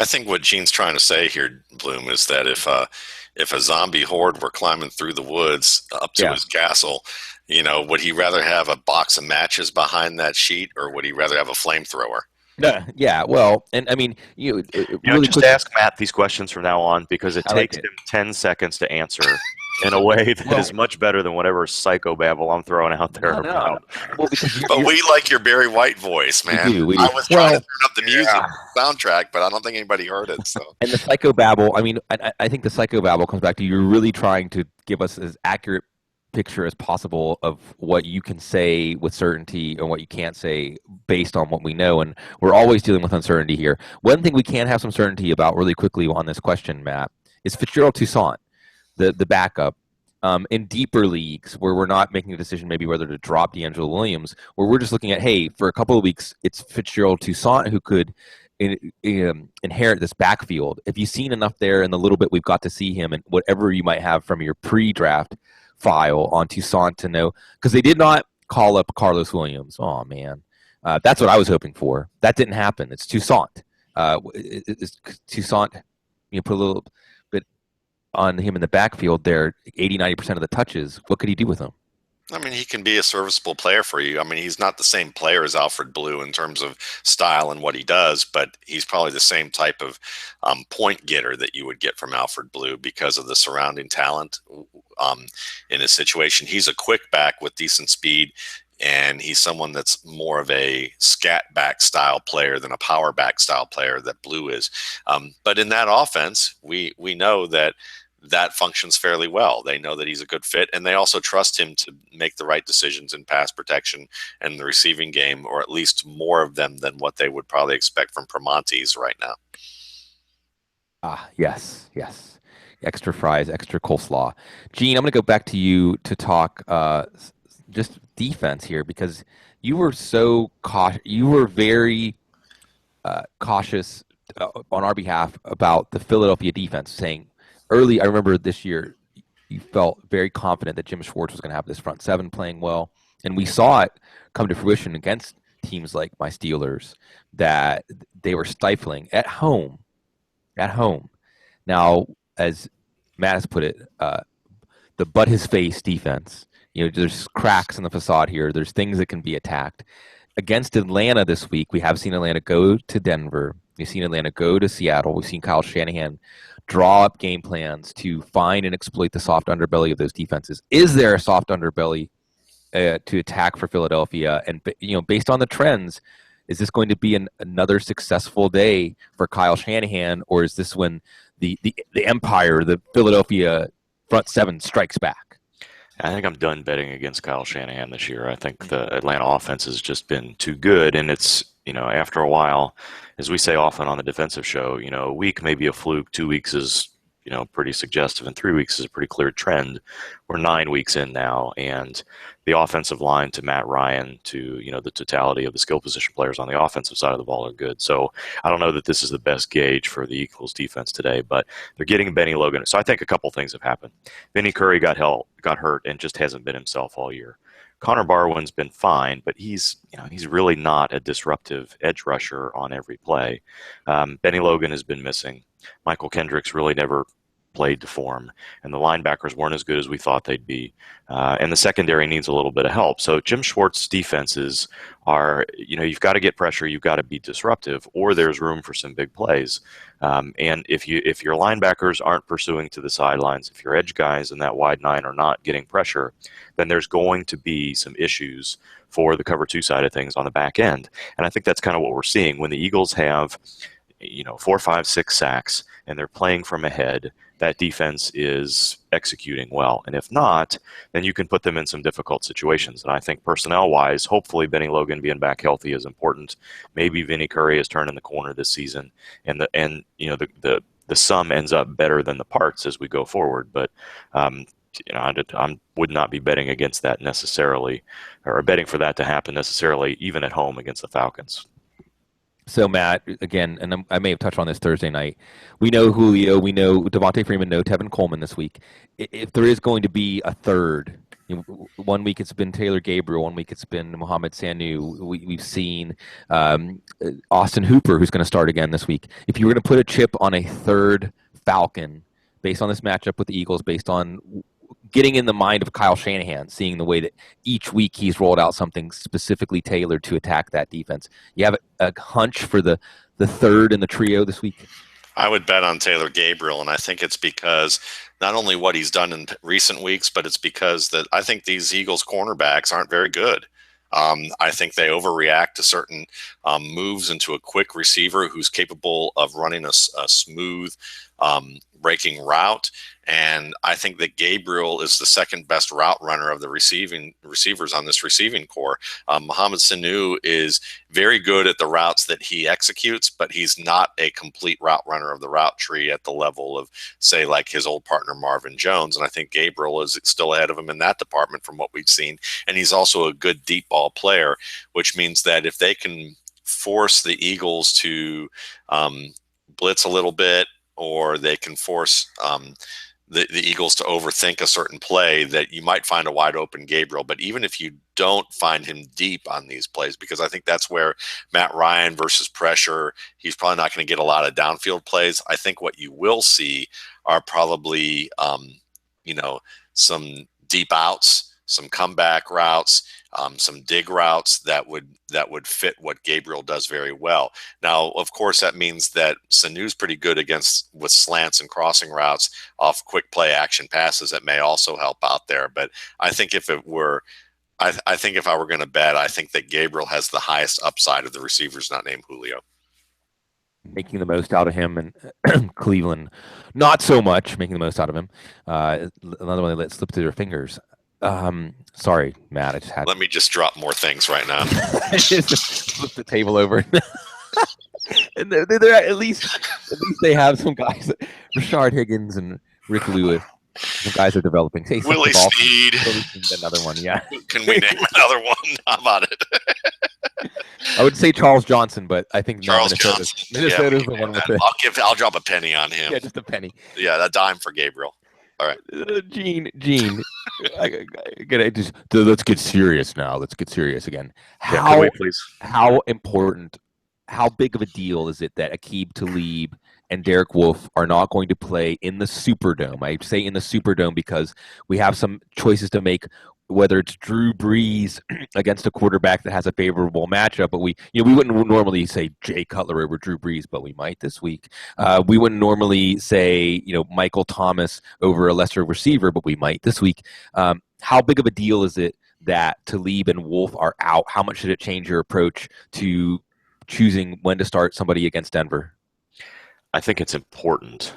I think what Gene's trying to say here, Bloom, is that if a zombie horde were climbing through the woods up to his castle, would he rather have a box of matches behind that sheet, or would he rather have a flamethrower? Yeah, well, and I mean, really just ask Matt these questions from now on because it takes him 10 seconds to answer in a way that is much better than whatever psychobabble I'm throwing out there about. Well, but we like your Barry White voice, man. We do. I was trying to turn up the music soundtrack, but I don't think anybody heard it. So. And the psychobabble, I mean, I think the psychobabble comes back to you're really trying to give us as accurate picture as possible of what you can say with certainty and what you can't say based on what we know, and we're always dealing with uncertainty here. One thing we can have some certainty about really quickly on this question, Matt, is Fitzgerald Toussaint, the backup, in deeper leagues where we're not making a decision maybe whether to drop D'Angelo Williams, where we're just looking at, hey, for a couple of weeks, it's Fitzgerald Toussaint who could inherit this backfield. If you've seen enough there in the little bit we've got to see him and whatever you might have from your pre-draft file on Toussaint to know, because they did not call up Carlos Williams. Oh, man. That's what I was hoping for. That didn't happen. It's Toussaint. It's Toussaint, put a little bit on him in the backfield there, 80-90% of the touches. What could he do with him? I mean, he can be a serviceable player for you. I mean, he's not the same player as Alfred Blue in terms of style and what he does, but he's probably the same type of point getter that you would get from Alfred Blue because of the surrounding talent in his situation. He's a quick back with decent speed, and he's someone that's more of a scat back style player than a power back style player that Blue is. But in that offense, we know that functions fairly well. They know that he's a good fit, and they also trust him to make the right decisions in pass protection and the receiving game, or at least more of them than what they would probably expect from Primanti's right now. Yes. Extra fries, extra coleslaw. Gene, I'm going to go back to you to talk just defense here, because you were so cautious. You were very cautious on our behalf about the Philadelphia defense, saying, early, I remember this year, you felt very confident that Jim Schwartz was going to have this front seven playing well, and we saw it come to fruition against teams like my Steelers that they were stifling at home. At home. Now, as Matt has put it, the butt his face defense. There's cracks in the facade here. There's things that can be attacked. Against Atlanta this week, we have seen Atlanta go to Denver. We've seen Atlanta go to Seattle. We've seen Kyle Shanahan draw up game plans to find and exploit the soft underbelly of those defenses. Is there a soft underbelly to attack for Philadelphia? And based on the trends, is this going to be another successful day for Kyle Shanahan, or is this when the empire, the Philadelphia front seven, strikes back? I think I'm done betting against Kyle Shanahan this year. I think the Atlanta offense has just been too good, and it's, after a while, as we say often on the defensive show, a week may be a fluke, 2 weeks is, pretty suggestive, and 3 weeks is a pretty clear trend. We're 9 weeks in now, and the offensive line, to Matt Ryan, to, the totality of the skill position players on the offensive side of the ball are good. So I don't know that this is the best gauge for the Eagles defense today, but they're getting Benny Logan. So I think a couple things have happened. Vinny Curry got hurt and just hasn't been himself all year. Connor Barwin's been fine, but he's really not a disruptive edge rusher on every play. Benny Logan has been missing. Michael Kendricks really never played to form, and the linebackers weren't as good as we thought they'd be. And the secondary needs a little bit of help. So Jim Schwartz's defenses are, you've got to get pressure, you've got to be disruptive, or there's room for some big plays. And if your linebackers aren't pursuing to the sidelines, if your edge guys in that wide nine are not getting pressure, then there's going to be some issues for the cover two side of things on the back end. And I think that's kind of what we're seeing when the Eagles have 4, 5, 6 sacks and they're playing from ahead. That defense is executing well. And if not, then you can put them in some difficult situations. And I think personnel-wise, hopefully Benny Logan being back healthy is important. Maybe Vinny Curry is turning the corner this season, and the sum ends up better than the parts as we go forward. But I would not be betting against that necessarily, or betting for that to happen necessarily, even at home against the Falcons. So, Matt, again, and I may have touched on this Thursday night, we know Julio, we know Devontae Freeman, no Tevin Coleman this week. If there is going to be a third, 1 week it's been Taylor Gabriel, 1 week it's been Mohamed Sanu. We've seen Austin Hooper, who's going to start again this week. If you were going to put a chip on a third Falcon based on this matchup with the Eagles, based on getting in the mind of Kyle Shanahan, seeing the way that each week he's rolled out something specifically tailored to attack that defense. You have a hunch for the third in the trio this week? I would bet on Taylor Gabriel, and I think it's because not only what he's done in recent weeks, but it's because that I think these Eagles cornerbacks aren't very good. I think they overreact to certain moves into a quick receiver who's capable of running a smooth breaking route. And I think that Gabriel is the second best route runner of the receivers on this receiving core. Mohamed Sanu is very good at the routes that he executes, but he's not a complete route runner of the route tree at the level of, say, like his old partner Marvin Jones. And I think Gabriel is still ahead of him in that department from what we've seen. And he's also a good deep ball player, which means that if they can force the Eagles to blitz a little bit, or they can force the Eagles to overthink a certain play, that you might find a wide open Gabriel. But even if you don't find him deep on these plays, because I think that's where Matt Ryan versus pressure, he's probably not going to get a lot of downfield plays. I think what you will see are probably, some deep outs, some comeback routes, some dig routes that would fit what Gabriel does very well. Now, of course, that means that Sanu's pretty good with slants and crossing routes off quick play action passes that may also help out there. But I think if I were going to bet, I think that Gabriel has the highest upside of the receivers not named Julio. Making the most out of him, and Cleveland, not so much making the most out of him. Another one they let slip through their fingers. Sorry, Matt. I just had. Let me just drop more things right now. Just flip the table over. And they're at least they have some guys, Rashard Higgins and Rick Lewis. Some guys are developing. Hey, Willie Snead. Another one, yeah. Can we name another one? How about it? I would say Charles Johnson, but I think Minnesota's the one with it. I'll drop a penny on him. Yeah, just a penny. Yeah, a dime for Gabriel. All right. Gene, let's get serious now. Let's get serious again. Yeah, could How we please? how important, how big of a deal is it that Aqib Talib and Derek Wolfe are not going to play in the Superdome? I say in the Superdome because we have some choices to make, whether it's Drew Brees against a quarterback that has a favorable matchup, but we wouldn't normally say Jay Cutler over Drew Brees, but we might this week. We wouldn't normally say Michael Thomas over a lesser receiver, but we might this week. How big of a deal is it that Talib and Wolf are out? How much should it change your approach to choosing when to start somebody against Denver? I think it's important.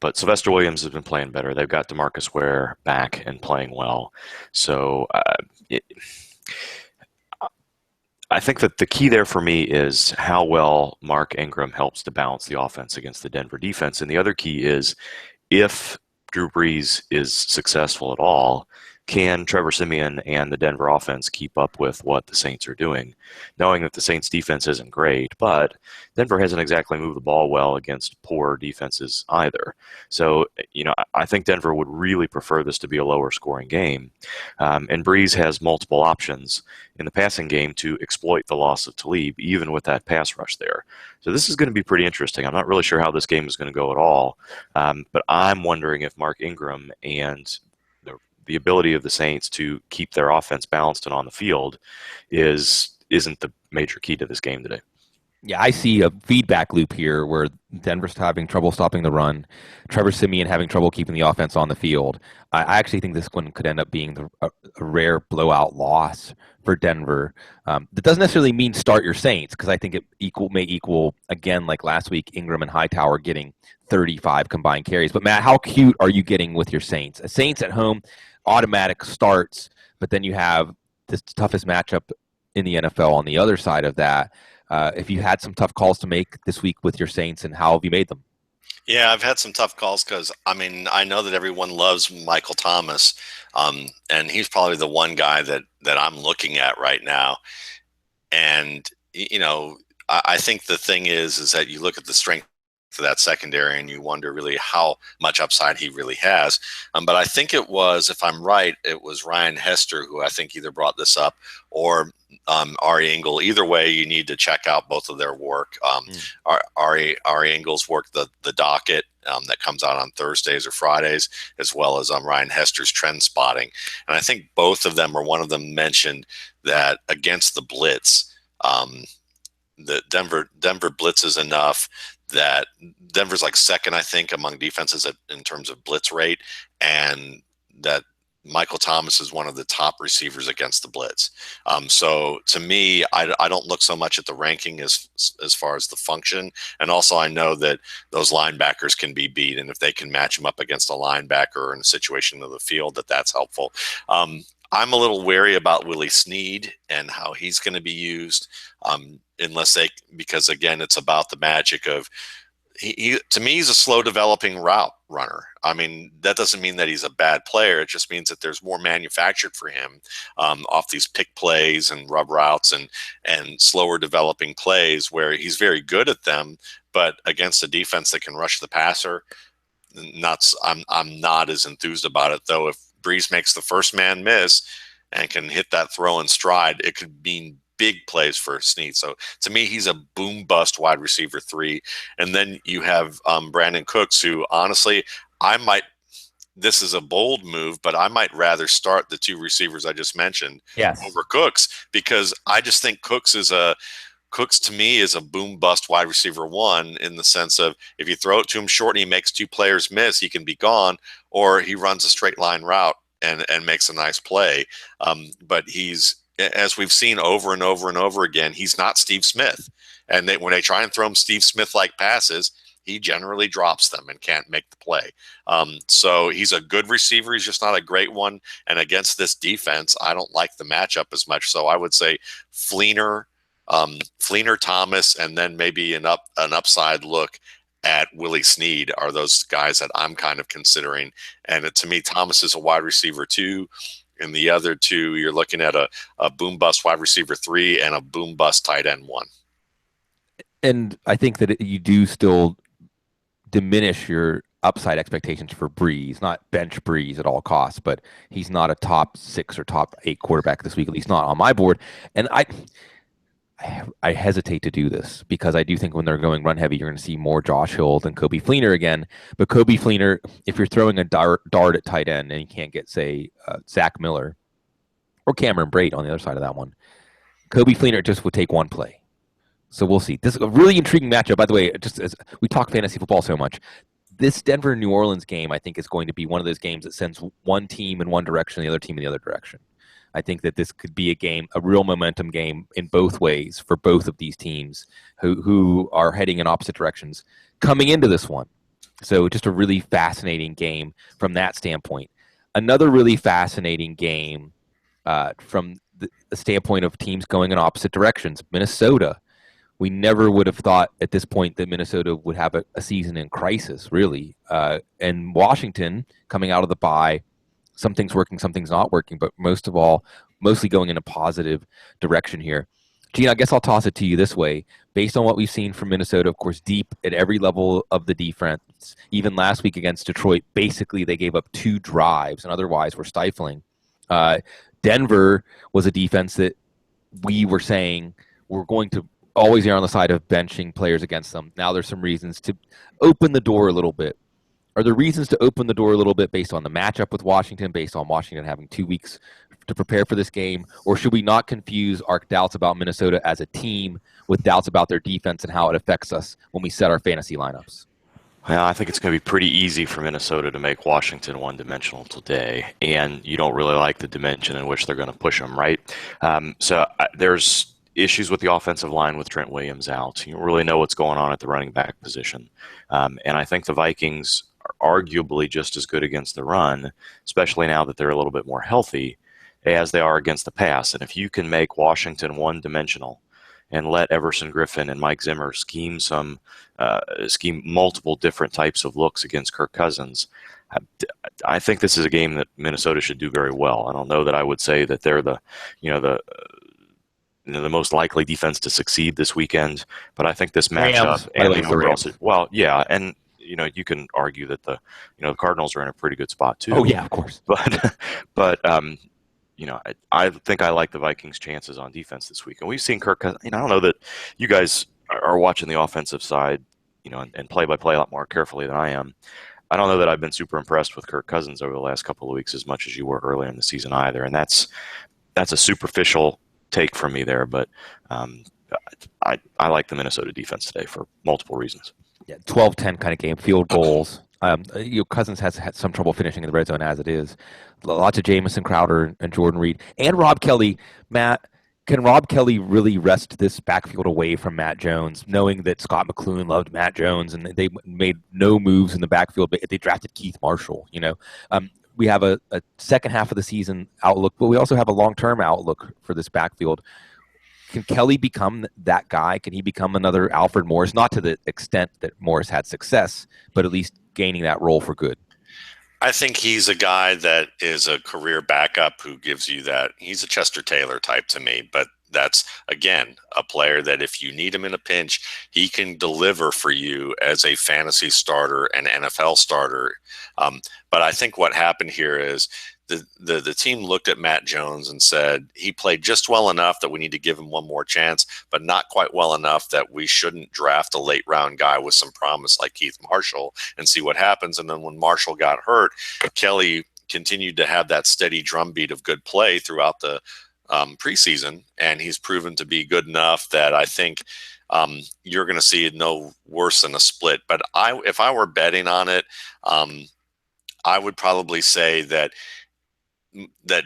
But Sylvester Williams has been playing better. They've got DeMarcus Ware back and playing well. So I think that the key there for me is how well Mark Ingram helps to balance the offense against the Denver defense. And the other key is if Drew Brees is successful at all, can Trevor Siemian and the Denver offense keep up with what the Saints are doing? Knowing that the Saints defense isn't great, but Denver hasn't exactly moved the ball well against poor defenses either. So, I think Denver would really prefer this to be a lower scoring game. And Brees has multiple options in the passing game to exploit the loss of Talib, even with that pass rush there. So this is going to be pretty interesting. I'm not really sure how this game is going to go at all, but I'm wondering if Mark Ingram and the ability of the Saints to keep their offense balanced and on the field isn't the major key to this game today. Yeah, I see a feedback loop here where Denver's having trouble stopping the run, Trevor Siemian having trouble keeping the offense on the field. I actually think this one could end up being a rare blowout loss for Denver. That doesn't necessarily mean start your Saints, because I think it may equal, again, like last week, Ingram and Hightower getting 35 combined carries. But Matt, how cute are you getting with your Saints? Saints at home, automatic starts, but then you have this toughest matchup in the NFL on the other side of that. If you had some tough calls to make this week with your Saints, and how have you made them? Yeah, I've had some tough calls because I know that everyone loves Michael Thomas, and he's probably the one guy that I'm looking at right now. And I think the thing is that you look at the strength of that secondary and you wonder really how much upside he really has. But I think it was, if I'm right, it was Ryan Hester who I think either brought this up, or Ari Engel. Either way, you need to check out both of their work. Ari Engel's work, the docket that comes out on Thursdays or Fridays, as well as Ryan Hester's trend spotting. And I think both of them, or one of them, mentioned that against the blitz, the Denver blitzes enough that Denver's like second, I think, among defenses in terms of blitz rate, and that Michael Thomas is one of the top receivers against the blitz. So to me, I don't look so much at the ranking as far as the function. And also I know that those linebackers can be beat, and if they can match them up against a linebacker in a situation of the field, that's helpful. I'm a little wary about Willie Snead and how he's going to be used, because again, it's about the magic of, he to me, he's a slow developing route runner. That doesn't mean that he's a bad player. It just means that there's more manufactured for him off these pick plays and rub routes and slower developing plays, where he's very good at them, but against a defense that can rush the passer, I'm not as enthused about it. Though if Brees makes the first man miss and can hit that throw in stride, it could mean big plays for Snead. So to me, he's a boom bust wide receiver 3. And then you have Brandon Cooks, who honestly, this is a bold move, but I might rather start the 2 receivers I just mentioned over Cooks, because I just think Cooks to me is a boom bust wide receiver 1, in the sense of, if you throw it to him short and he makes 2 players miss, he can be gone, or he runs a straight line route and makes a nice play. But he's, as we've seen over and over and over again, he's not Steve Smith. And when they try and throw him Steve Smith-like passes, he generally drops them and can't make the play. So he's a good receiver. He's just not a great one. And against this defense, I don't like the matchup as much. So I would say Fleener, Thomas, and then maybe an upside look at Willie Snead are those guys that I'm kind of considering. And to me, Thomas is a wide receiver 2. And the other 2, you're looking at a boom bust wide receiver 3 and a boom bust tight end 1. And I think that you do still diminish your upside expectations for Breeze, not bench Breeze at all costs, but he's not a top 6 or top 8 quarterback this week, at least not on my board. And I hesitate to do this because I do think when they're going run heavy, you're going to see more Josh Hill than Kobe Fleener again. But Kobe Fleener, if you're throwing a dart at tight end and you can't get, say, Zach Miller or Cameron Brate on the other side of that one, Kobe Fleener just would take one play. So we'll see. This is a really intriguing matchup. By the way, just as we talk fantasy football so much, this Denver-New Orleans game, I think, is going to be one of those games that sends one team in one direction, the other team in the other direction. I think that this could be a game, a real momentum game in both ways for both of these teams who are heading in opposite directions coming into this one. So just a really fascinating game from that standpoint. Another really fascinating game from the standpoint of teams going in opposite directions. Minnesota. We never would have thought at this point that Minnesota would have a season in crisis, really. And Washington, coming out of the bye, something's working, something's not working, but most of all, mostly going in a positive direction here. Gene, I guess I'll toss it to you this way. Based on what we've seen from Minnesota, of course, deep at every level of the defense, even last week against Detroit, basically they gave up 2 drives and otherwise were stifling. Denver was a defense that we were saying we're going to always err on the side of benching players against them. Now there's some reasons to open the door a little bit. Are there reasons to open the door a little bit based on the matchup with Washington, based on Washington having 2 weeks to prepare for this game? Or should we not confuse our doubts about Minnesota as a team with doubts about their defense and how it affects us when we set our fantasy lineups? Well, I think it's going to be pretty easy for Minnesota to make Washington one-dimensional today, and you don't really like the dimension in which they're going to push them, right? There's issues with the offensive line with Trent Williams out. You don't really know what's going on at the running back position. And I think the Vikings are arguably just as good against the run, especially now that they're a little bit more healthy, as they are against the pass. And if you can make Washington one-dimensional and let Everson Griffin and Mike Zimmer scheme multiple different types of looks against Kirk Cousins, I think this is a game that Minnesota should do very well. I don't know that I would say that they're the most likely defense to succeed this weekend, but I think this matchup and you can argue that the Cardinals are in a pretty good spot too. Oh yeah, of course. But I think I like the Vikings' chances on defense this week, and we've seen Kirk Cousins. I don't know that you guys are watching the offensive side, and play by play a lot more carefully than I am. I don't know that I've been super impressed with Kirk Cousins over the last couple of weeks as much as you were earlier in the season either, and that's a superficial take from me there, but I like the Minnesota defense today for multiple reasons. Yeah, 12-10 kind of game, field goals. Cousins has had some trouble finishing in the red zone as it is. Lots of Jamison Crowder and Jordan Reed and Rob Kelly. Matt, can Rob Kelly really wrest this backfield away from Matt Jones, knowing that Scott McCloughan loved Matt Jones and they made no moves in the backfield, but they drafted Keith Marshall? We have a second half of the season outlook, but we also have a long-term outlook for this backfield. Can Kelly become that guy? Can he become another Alfred Morris? Not to the extent that Morris had success, but at least gaining that role for good. I think he's a guy that is a career backup who gives you that. He's a Chester Taylor type to me, but that's, again, a player that if you need him in a pinch, he can deliver for you as a fantasy starter and NFL starter. But I think what happened here is the team looked at Matt Jones and said he played just well enough that we need to give him one more chance, but not quite well enough that we shouldn't draft a late round guy with some promise like Keith Marshall and see what happens. And then when Marshall got hurt, Kelly continued to have that steady drumbeat of good play throughout the preseason, and he's proven to be good enough that I think you're going to see it no worse than a split. But if I were betting on it, I would probably say that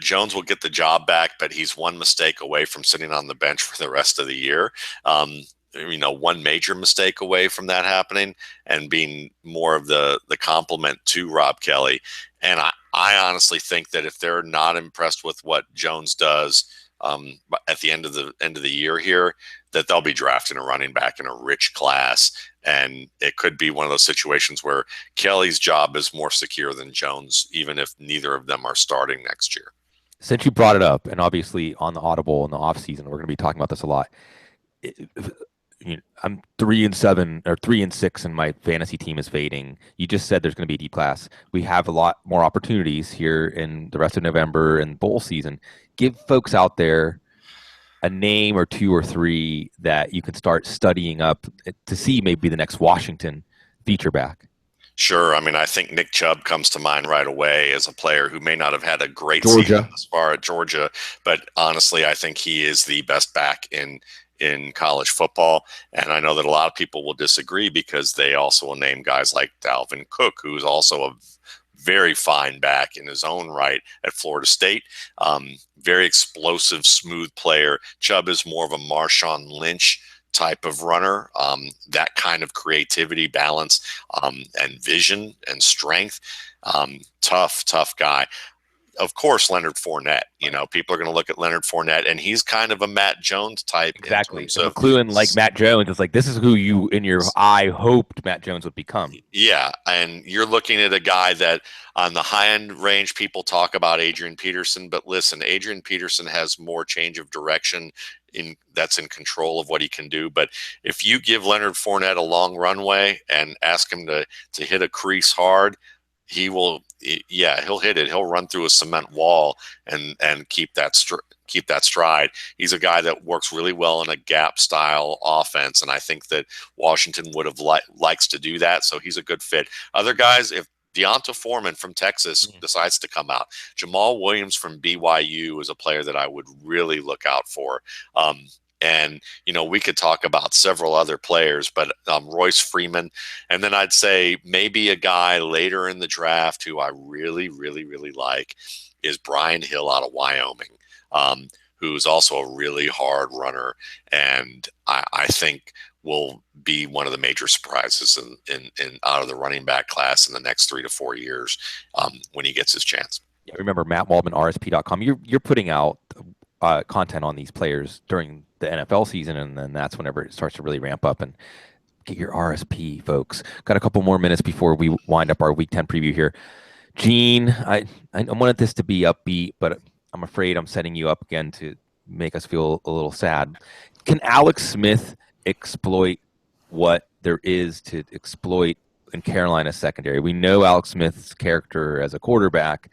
Jones will get the job back, but he's one mistake away from sitting on the bench for the rest of the year. One major mistake away from that happening and being more of the compliment to Rob Kelly. And I honestly think that if they're not impressed with what Jones does at the end of the year here, that they'll be drafting a running back in a rich class. And it could be one of those situations where Kelly's job is more secure than Jones, even if neither of them are starting next year. Since you brought it up, and obviously on the Audible in the offseason, we're going to be talking about this a lot. I'm 3-7 or 3-6, and my fantasy team is fading. You just said there's going to be a deep class. We have a lot more opportunities here in the rest of November and bowl season. Give folks out there a name or two or three that you can start studying up to see maybe the next Washington feature back. Sure. I mean, I think Nick Chubb comes to mind right away as a player who may not have had a great season Georgia. thus far at Georgia, but honestly, I think he is the best back in college football. And I know that a lot of people will disagree because they also will name guys like Dalvin Cook, who's also a very fine back in his own right at Florida State. Very explosive, smooth player. Chubb is more of a Marshawn Lynch type of runner, that kind of creativity, balance, and vision and strength. Tough guy. Of course, Leonard Fournette. People are going to look at Leonard Fournette, and he's kind of a Matt Jones type. Exactly. In terms of McLuhan, like Matt Jones, it's like this is who you in your eye hoped Matt Jones would become. Yeah, and you're looking at a guy that on the high end range, people talk about Adrian Peterson, but listen, Adrian Peterson has more change of direction that's in control of what he can do. But if you give Leonard Fournette a long runway and ask him to hit a crease hard, he will. Yeah, he'll hit it. He'll run through a cement wall and keep that stride. He's a guy that works really well in a gap style offense, and I think that Washington would have likes to do that. So he's a good fit. Other guys, if Deonta Foreman from Texas decides to come out, Jamal Williams from BYU is a player that I would really look out for. And, we could talk about several other players, but Royce Freeman. And then I'd say maybe a guy later in the draft who I really, really, really like is Brian Hill out of Wyoming, who's also a really hard runner. And I think will be one of the major surprises in out of the running back class in the next 3 to 4 years when he gets his chance. Yeah, remember Matt Waldman, RSP.com. You're putting out content on these players during the NFL season, and then that's whenever it starts to really ramp up. And get your RSP, folks. Got a couple more minutes before we wind up our Week 10 preview here. Gene, I wanted this to be upbeat, but I'm afraid I'm setting you up again to make us feel a little sad. Can Alex Smith exploit what there is to exploit in Carolina's secondary? We know Alex Smith's character as a quarterback.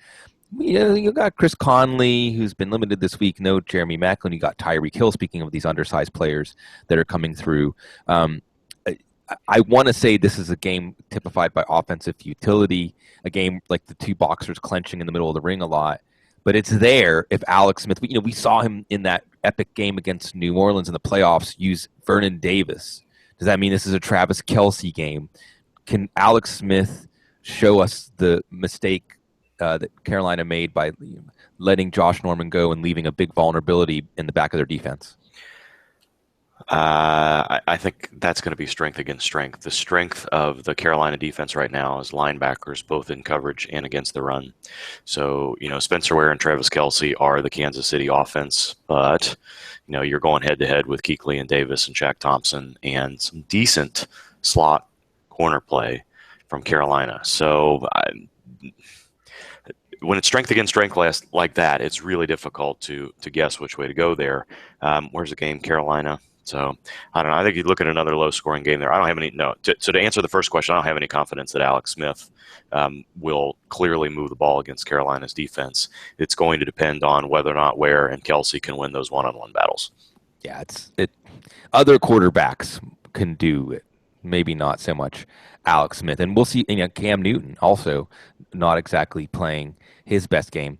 You got Chris Conley, who's been limited this week. No Jeremy Maclin. You got Tyreek Hill. Speaking of these undersized players that are coming through, I want to say this is a game typified by offensive utility, a game like the two boxers clenching in the middle of the ring a lot. But it's there if Alex Smith, we saw him in that epic game against New Orleans in the playoffs use Vernon Davis. Does that mean this is a Travis Kelce game? Can Alex Smith show us the mistake that Carolina made by letting Josh Norman go and leaving a big vulnerability in the back of their defense? I think that's going to be strength against strength. The strength of the Carolina defense right now is linebackers, both in coverage and against the run. So, Spencer Ware and Travis Kelce are the Kansas City offense, but, you're going head-to-head with Kuechly and Davis and Shaq Thompson and some decent slot corner play from Carolina. So, when it's strength against strength like that, it's really difficult to guess which way to go there. Where's the game, Carolina? So I don't know. I think you look at another low-scoring game there. I don't have any. No. To answer the first question, I don't have any confidence that Alex Smith will clearly move the ball against Carolina's defense. It's going to depend on whether or not Ware and Kelce can win those one-on-one battles. Yeah, other quarterbacks can do it. Maybe not so much Alex Smith, and we'll see. Cam Newton also not exactly playing his best game.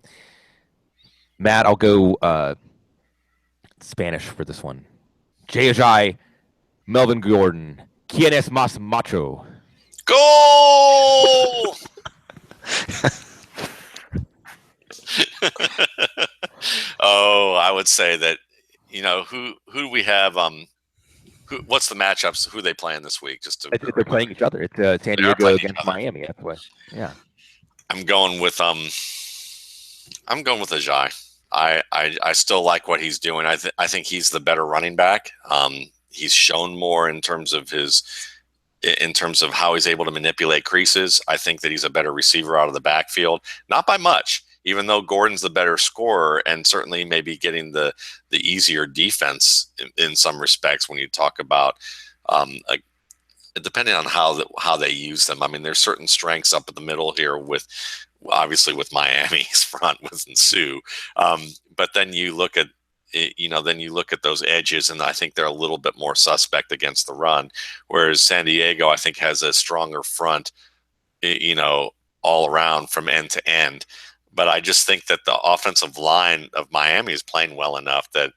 Matt, I'll go Spanish for this one. J.J. Melvin Gordon. ¿Quién es más macho? Goal! Oh, I would say that, who do we have? What's the matchups? Who are they playing this week? They're playing each other. It's San Diego against Miami. That's why. Yeah. I'm going with Ajay. I still like what he's doing. I think he's the better running back. He's shown more in terms of how he's able to manipulate creases. I think that he's a better receiver out of the backfield, not by much. even though Gordon's the better scorer and certainly maybe getting the easier defense in some respects when you talk about depending on how they use them. I mean, there's certain strengths up in the middle here with obviously with Miami's front with Sue, but then you look at those edges, and I think they're a little bit more suspect against the run, whereas San Diego I think has a stronger front, all around from end to end. But I just think that the offensive line of Miami is playing well enough that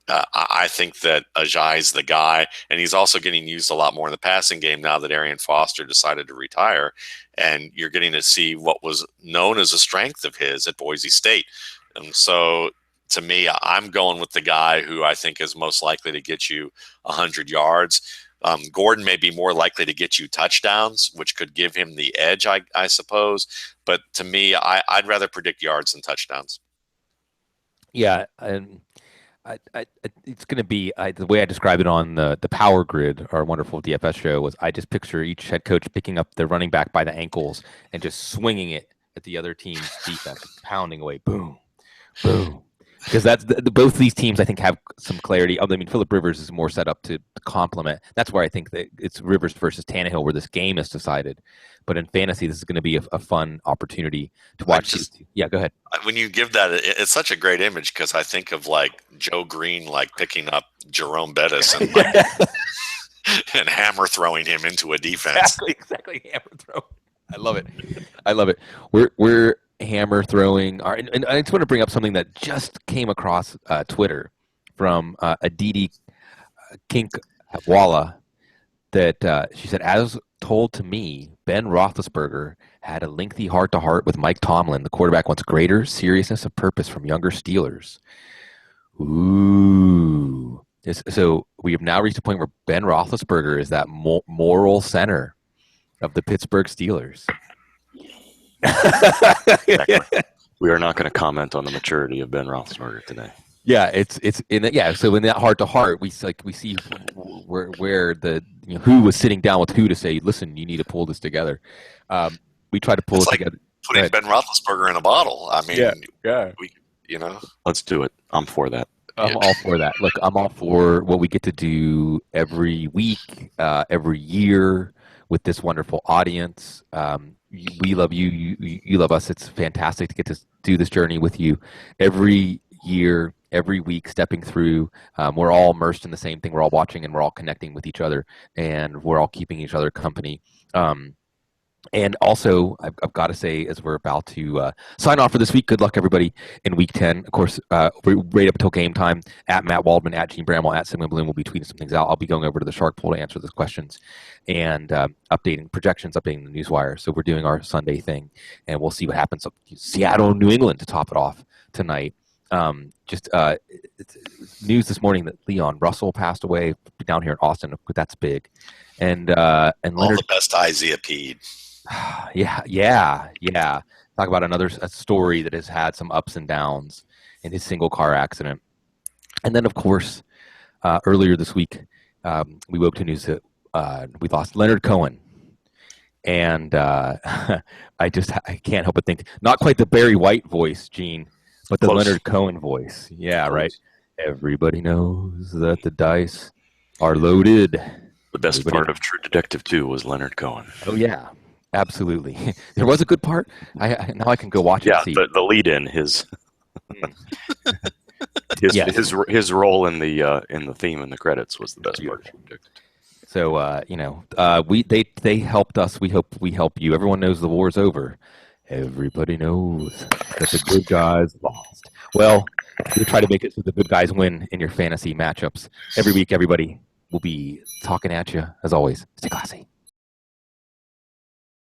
I think that Ajay's the guy, and he's also getting used a lot more in the passing game now that Arian Foster decided to retire, and you're getting to see what was known as a strength of his at Boise State. And so, to me, I'm going with the guy who I think is most likely to get you 100 yards. Gordon may be more likely to get you touchdowns, which could give him the edge, I suppose. But to me, I'd rather predict yards than touchdowns. Yeah, and it's going to be the way I describe it on the Power Grid, our wonderful DFS show, was I just picture each head coach picking up the running back by the ankles and just swinging it at the other team's defense, pounding away, boom, boom. Because that's both these teams, I think, have some clarity. I mean, Phillip Rivers is more set up to complement. That's where I think that it's Rivers versus Tannehill where this game is decided. But in fantasy, this is going to be a fun opportunity to watch. Yeah, go ahead. When you give that, it's such a great image because I think of like Joe Green picking up Jerome Bettis and and hammer throwing him into a defense. Exactly, hammer throw. I love it. We're hammer throwing. And I just want to bring up something that just came across Twitter from Aditi Kinkwala that she said, as told to me, Ben Roethlisberger had a lengthy heart-to-heart with Mike Tomlin. The quarterback wants greater seriousness of purpose from younger Steelers. Ooh. So we have now reached a point where Ben Roethlisberger is that moral center of the Pittsburgh Steelers. Exactly. We are not going to comment on the maturity of Ben Roethlisberger today. Yeah, So in that heart to heart, we see where the who was sitting down with who to say, listen, you need to pull this together. We try to pull it together. Putting Ben Roethlisberger in a bottle. I mean, yeah. Let's do it. I'm for that. I'm all for that. Look, I'm all for what we get to do every week, every year with this wonderful audience. We love you. You love us. It's fantastic to get to do this journey with you every year, every week, stepping through. We're all immersed in the same thing. We're all watching and we're all connecting with each other, and we're all keeping each other company. And also, I've got to say, as we're about to sign off for this week, good luck, everybody, in Week 10. Of course, right up until game time, at Matt Waldman, at Gene Bramwell, at Simon Bloom will be tweeting some things out. I'll be going over to the Shark Pool to answer those questions and updating projections, updating the newswire. So we're doing our Sunday thing, and we'll see what happens. Seattle, New England to top it off tonight. News this morning that Leon Russell passed away down here in Austin. That's big. And Leonard, all the best Isaiah Pede. Yeah. Talk about another story that has had some ups and downs in his single car accident. And then, of course, earlier this week, we woke to news that we lost Leonard Cohen. And I can't help but think, not quite the Barry White voice, Gene, but the Close. Leonard Cohen voice. Yeah, Close. Right. Everybody knows that the dice are loaded. The best part of True Detective 2 was Leonard Cohen. Oh, yeah. Absolutely. There was a good part. Now I can go watch it. Yeah, the lead-in, his role in the theme and the credits was the best part. So they helped us. We hope we help you. Everyone knows the war's over. Everybody knows that the good guys lost. Well, we'll try to make it so the good guys win in your fantasy matchups every week. Everybody will be talking at you as always. Stay classy.